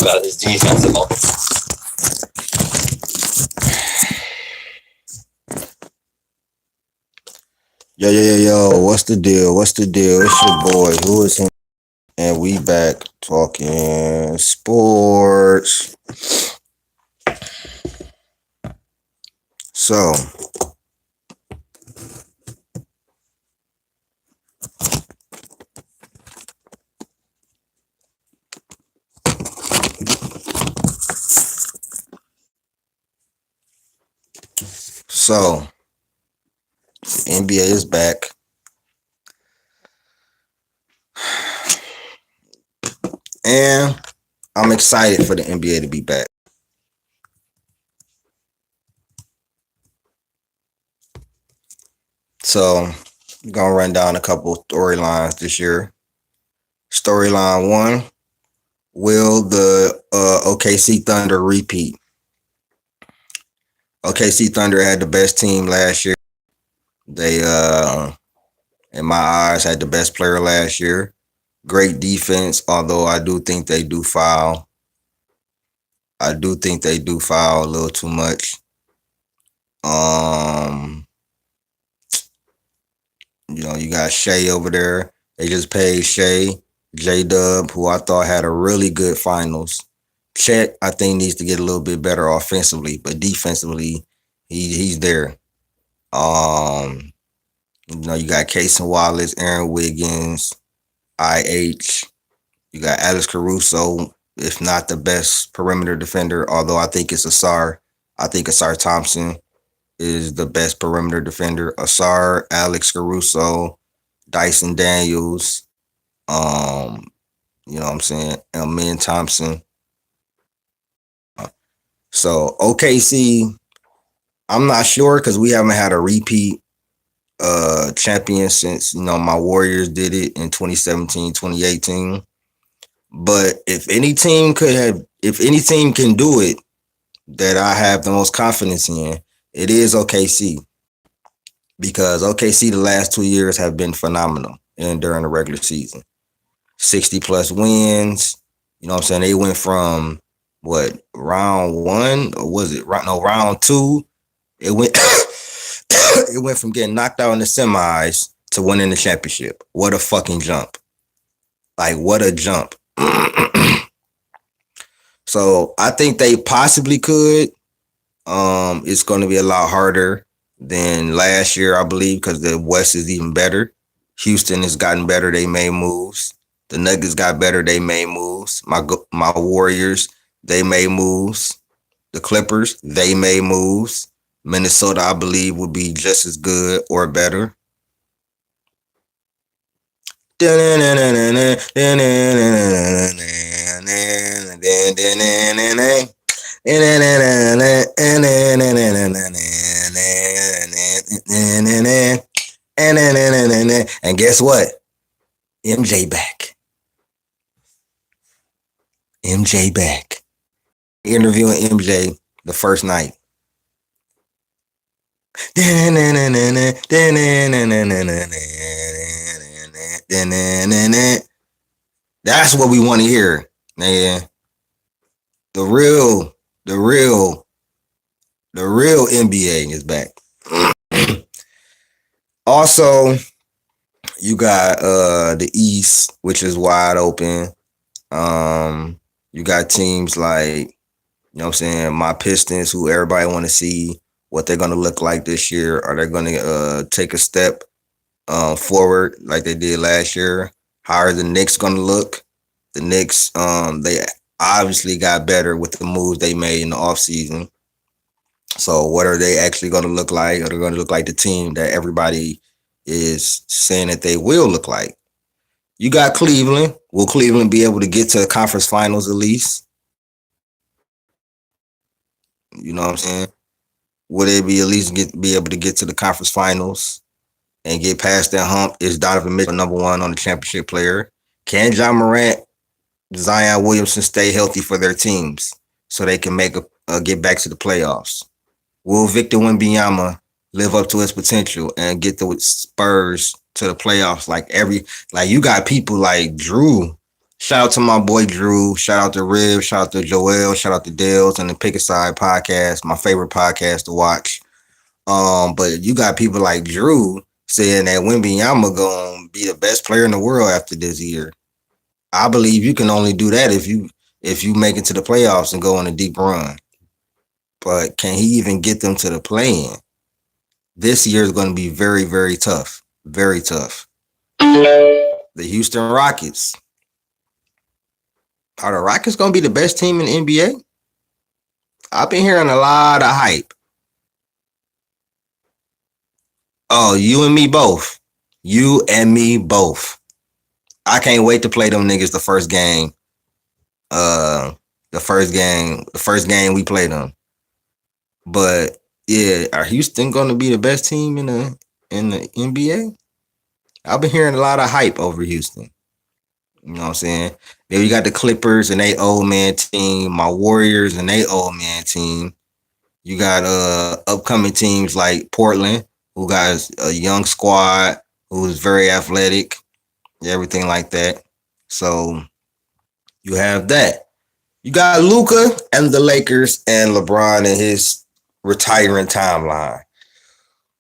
about his defense the most. Yo. What's the deal? What's the deal? It's your boy. Who is him? And we back talking sports. So, so NBA is back. And I'm excited for the NBA to be back. So, I'm gonna run down a couple storylines this year. Storyline one: will the OKC Thunder repeat? OKC Thunder had the best team last year. They, in my eyes, had the best player last year. Great defense, although I do think they do foul. I do think they do foul a little too much. Um, you got Shea over there. They just paid Shea, J Dub, who I thought had a really good finals. Chet, I think, needs to get a little bit better offensively, but defensively, he's there. Um, you got Casey Wallace, Aaron Wiggins, IH. You got Alex Caruso, if not the best perimeter defender, although I think it's Asar. I think Asar Thompson is the best perimeter defender. Asar, Alex Caruso, Dyson Daniels, you know what I'm saying, Elmin Thompson. So OKC, I'm not sure because we haven't had a repeat champion since my Warriors did it in 2017, 2018. But if any team can do it that I have the most confidence in, it is OKC. Because OKC the last 2 years have been phenomenal and during the regular season. 60 plus wins. You know what I'm saying? They went from round one, or was it round two? It went it went from getting knocked out in the semis to winning the championship. What a fucking jump. Like, what a jump. So I think they possibly could. It's going to be a lot harder than last year, I believe, because the West is even better. Houston has gotten better. They made moves. The Nuggets got better. They made moves. My Warriors, they made moves. The Clippers, they made moves. Minnesota, I believe, would be just as good or better. And guess what? MJ back. MJ back. Interviewing MJ the first night. That's what we want to hear, man. The real NBA is back. Also, you got the East, which is wide open. You got teams like, what I'm saying, my Pistons, who everybody want to see what they're going to look like this year. Are they going to take a step forward like they did last year? How are the Knicks going to look? The Knicks, they obviously got better with the moves they made in the offseason. So what are they actually going to look like? Are they going to look like the team that everybody is saying that they will look like? You got Cleveland. Will Cleveland be able to get to the conference finals at least? You know what I'm saying? Will they be at least be able to get to the conference finals and get past that hump? Is Donovan Mitchell number one on the championship player? Can John Morant, Zion Williamson stay healthy for their teams so they can get back to the playoffs? Will Victor Wembanyama live up to his potential and get the Spurs to the playoffs? Like you got people like Drew Shout out to my boy Drew. Shout out to Rib. Shout out to Joel. Shout out to Dales and the Pick a Side podcast, my favorite podcast to watch. But you got people like Drew saying that Wembanyama gonna be the best player in the world after this year. I believe you can only do that if you make it to the playoffs and go on a deep run. But can he even get them to the play-in? This year is going to be very, very tough. Very tough. The Houston Rockets. Are the Rockets going to be the best team in the NBA? I've been hearing a lot of hype. Oh, you and me both. You and me both. I can't wait to play them niggas the first game. The first game we played them. But yeah, are Houston going to be the best team in the NBA? I've been hearing a lot of hype over Houston. You know what I'm saying? Then you got the Clippers and they old man team, my Warriors and they old man team. You got upcoming teams like Portland, who got a young squad who's very athletic, everything like that. So you have that. You got Luka and the Lakers and LeBron and his retiring timeline.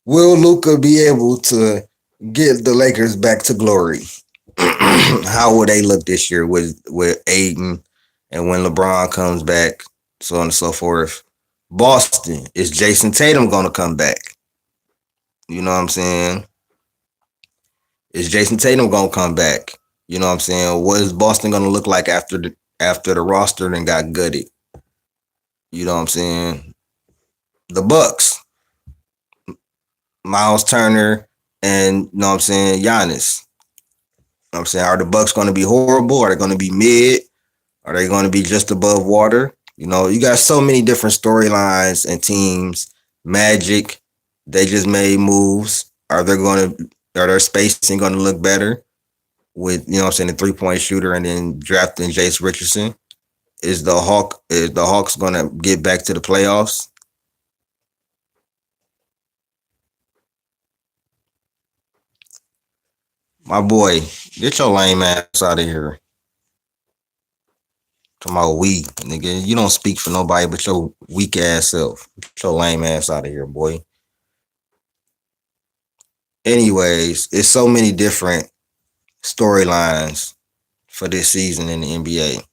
Will Luka be able to get the Lakers back to glory? How will they look this year with Aiden and when LeBron comes back, so on and so forth? Boston, is Jason Tatum going to come back? You know what I'm saying? Is Jason Tatum going to come back? You know what I'm saying? What is Boston going to look like after the roster then got gutted? You know what I'm saying? The Bucks, Miles Turner, and you know what I'm saying, Giannis. You know what I'm saying, are the Bucks going to be horrible? Are they going to be mid? Are they going to be just above water? You know, you got so many different storylines and teams. Magic, they just made moves. Are their spacing going to look better with, you know what I'm saying, the 3-point shooter and then drafting Jace Richardson? Is the Hawks going to get back to the playoffs? My boy, get your lame ass out of here. Talking about we, nigga. You don't speak for nobody but your weak ass self. Get your lame ass out of here, boy. Anyways, it's so many different storylines for this season in the NBA.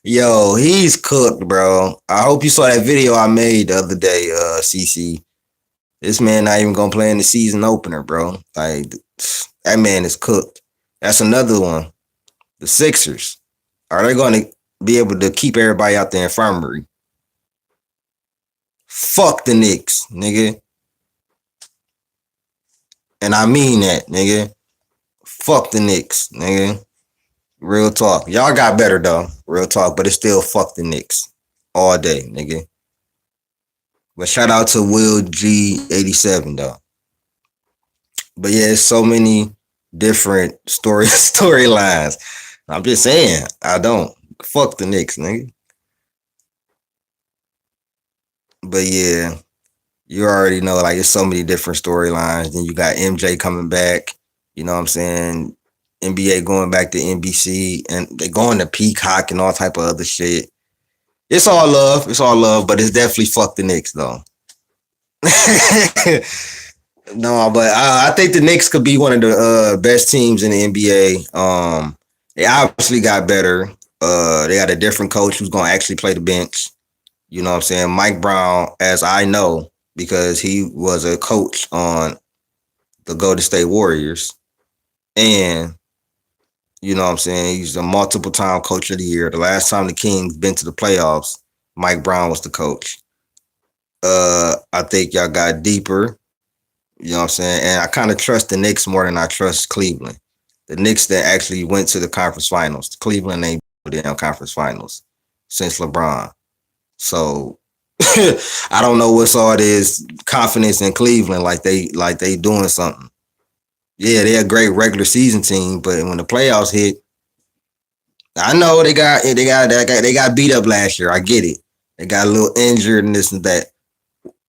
Yo, he's cooked, bro. I hope you saw that video I made the other day, CC. This man not even gonna play in the season opener, bro. Like that man is cooked. That's another one. The Sixers. Are they gonna be able to keep everybody out the infirmary? Fuck the Knicks, nigga. And I mean that, nigga. Fuck the Knicks, nigga. Real talk. Y'all got better though. Real talk. But it's still fuck the Knicks. All day, nigga. But shout out to Will G87 though. But yeah, it's so many different storylines. I'm just saying, I don't. Fuck the Knicks, nigga. But yeah, you already know, like, it's so many different storylines. Then you got MJ coming back. You know what I'm saying? NBA going back to NBC, and they going to Peacock and all type of other shit. It's all love. It's all love, but it's definitely fuck the Knicks, though. No, but I think the Knicks could be one of the best teams in the NBA. They obviously got better. They got a different coach who's going to actually play the bench. You know what I'm saying? Mike Brown, as I know, because he was a coach on the Golden State Warriors. And, you know what I'm saying, he's a multiple time coach of the year. The last time the Kings been to the playoffs, Mike Brown was the coach. I think y'all got deeper. You know what I'm saying? And I kind of trust the Knicks more than I trust Cleveland. The Knicks that actually went to the conference finals. Cleveland ain't been in conference finals since LeBron. So I don't know what's all this confidence in Cleveland, like they doing something. Yeah, they're a great regular season team, but when the playoffs hit, I know they got beat up last year. I get it. They got a little injured and this and that.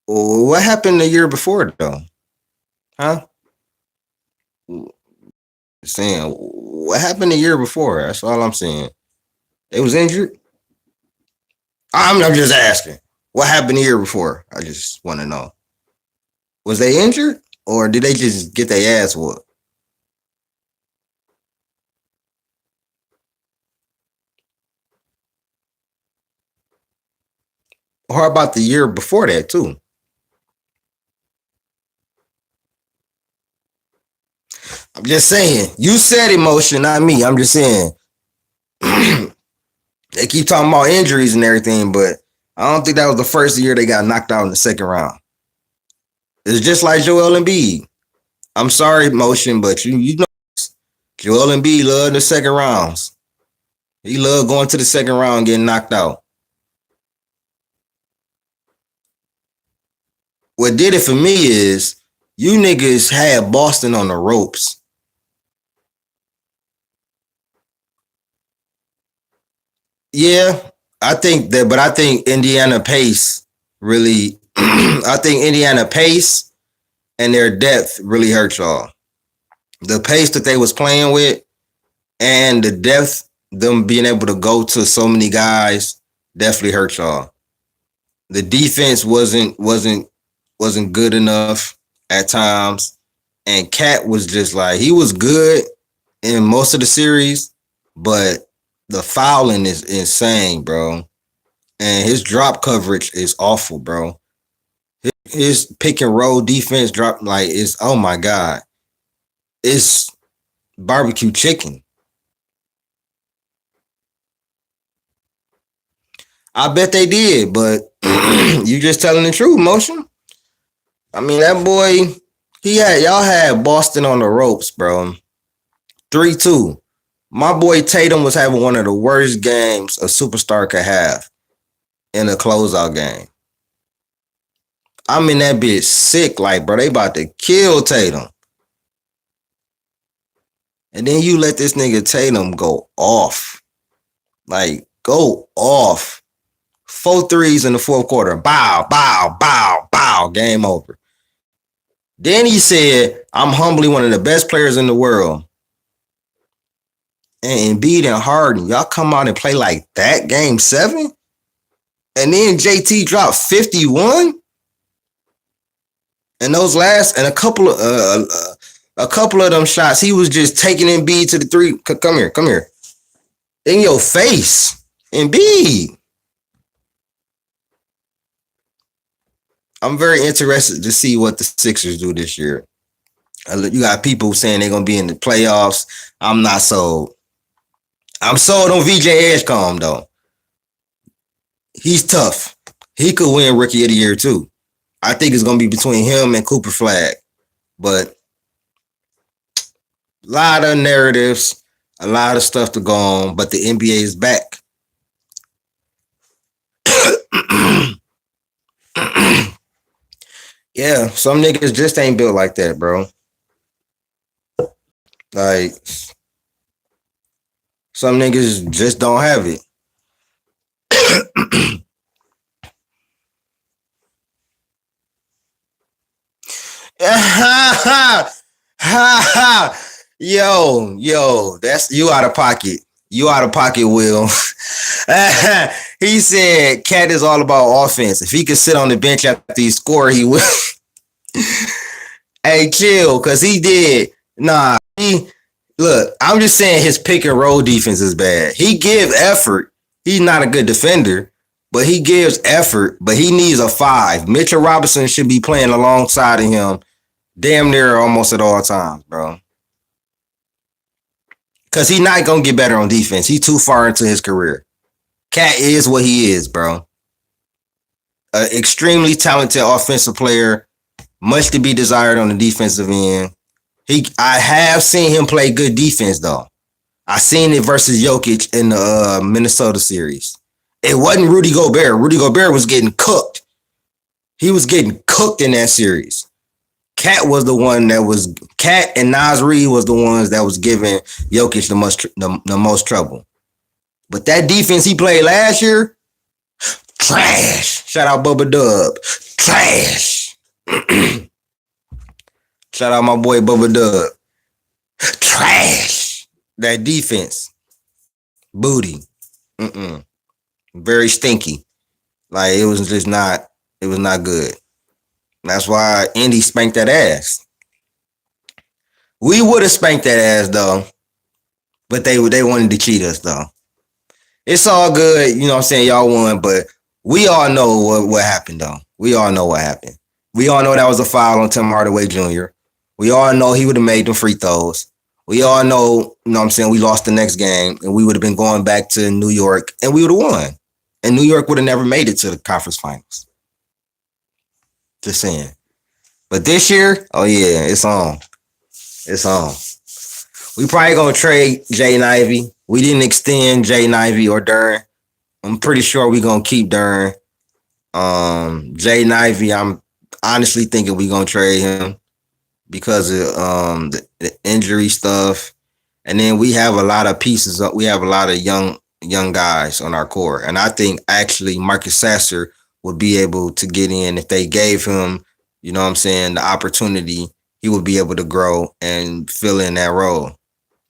What happened the year before though? Huh? Saying what happened the year before? That's all I'm saying. They was injured. I'm just asking. What happened the year before? I just want to know. Was they injured or did they just get their ass whooped? Or about the year before that too? I'm just saying. You said emotion, not me. I'm just saying. They keep talking about injuries and everything, but I don't think that was the first year they got knocked out in the second round. It's just like Joel Embiid. I'm sorry, motion, but you know Joel Embiid loved the second rounds. He loved going to the second round getting knocked out. What did it for me is you niggas had Boston on the ropes. Yeah, I think that, but I think Indiana pace really, I think Indiana pace and their depth really hurt y'all. The pace that they was playing with and the depth, them being able to go to so many guys, definitely hurt y'all. The defense wasn't good enough at times, and Cat was just like he was good in most of the series, but the fouling is insane, bro. And his drop coverage is awful, bro. His pick and roll defense drop like it's oh my god, it's barbecue chicken. I bet they did, but you just telling the truth, motion. I mean that boy, y'all had Boston on the ropes, bro. 3-2. My boy Tatum was having one of the worst games a superstar could have in a closeout game. I'm in that bitch sick, like, bro, they about to kill Tatum. And then you let this nigga Tatum go off. Like, go off. 4 threes in the fourth quarter. Bow, bow, bow, bow. Game over. Then he said, I'm humbly one of the best players in the world. And Embiid and Harden, y'all come out and play like that game 7? And then JT dropped 51? And those last, and a couple of them shots, he was just taking Embiid to the three. Come here. In your face. Embiid. I'm very interested to see what the Sixers do this year. You got people saying they're going to be in the playoffs. I'm not sold. I'm sold on VJ Edgecombe, though. He's tough. He could win Rookie of the Year, too. I think it's going to be between him and Cooper Flag. But a lot of narratives, a lot of stuff to go on, but the NBA is back. Yeah, some niggas just ain't built like that, bro. Like, some niggas just don't have it. Yo, that's you out of pocket. You out of pocket, Will. He said Cat is all about offense. If he could sit on the bench after he score, he would. Hey, chill, cause he did. Nah, look, I'm just saying his pick and roll defense is bad. He gives effort. He's not a good defender, but he gives effort. But he needs a 5. Mitchell Robinson should be playing alongside of him damn near almost at all times, bro. Because he's not going to get better on defense. He's too far into his career. Cat is what he is, bro. An extremely talented offensive player. Much to be desired on the defensive end. I have seen him play good defense, though. I seen it versus Jokic in the Minnesota series. It wasn't Rudy Gobert. Rudy Gobert was getting cooked. He was getting cooked in that series. Cat was the one that was Cat and Naz Reid was the ones that was giving Jokic the most trouble. But that defense he played last year, trash. Shout out Bubba Dub. Trash. Shout out my boy Bubba Dub. Trash. That defense. Booty. Mm-mm. Very stinky. Like it was just not. It was not good. That's why Indy spanked that ass. We would have spanked that ass though, but they wanted to cheat us though. It's all good, you know what I'm saying? Y'all won, but we all know what happened though. We all know what happened. We all know that was a foul on Tim Hardaway Jr. We all know he would have made them free throws. We all know, you know what I'm saying, we lost the next game and we would have been going back to New York and we would have won. And New York would have never made it to the conference finals. Just saying. But this year, oh yeah, it's on. It's on. We probably gonna trade Jaden Ivey. We didn't extend Jaden Ivey or Duren. I'm pretty sure we gonna keep Duren. Jaden Ivey, I'm honestly thinking we gonna trade him because of the injury stuff. And then we have a lot of pieces. We have a lot of young guys on our core, and I think actually Marcus Sasser would be able to get in if they gave him, you know what I'm saying, the opportunity. He would be able to grow and fill in that role.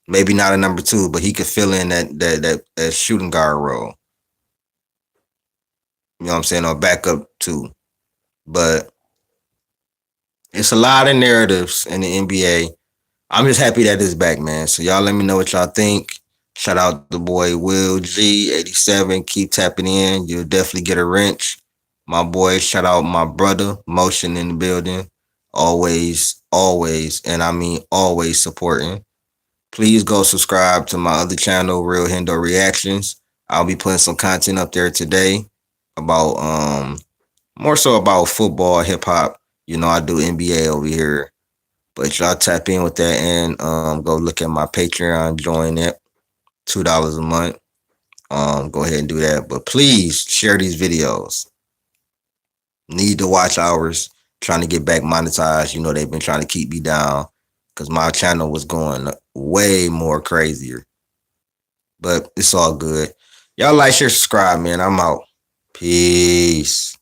Maybe not a number 2, but he could fill in that shooting guard role. You know what I'm saying, or backup too. But it's a lot of narratives in the NBA. I'm just happy that it's back, man. So y'all let me know what y'all think. Shout out the boy Will G87. Keep tapping in. You'll definitely get a wrench. My boy, shout out my brother, Motion in the building. Always, and I mean always supporting. Please go subscribe to my other channel, Real Hendo Reactions. I'll be putting some content up there today about more so about football, hip hop. You know, I do NBA over here. But y'all tap in with that and go look at my Patreon, join it. $2 a month. Go ahead and do that. But please share these videos. Need to watch hours. Trying to get back monetized. You know, they've been trying to keep me down because my channel was going way more crazier. But it's all good. Y'all like, share, subscribe, man. I'm out. Peace.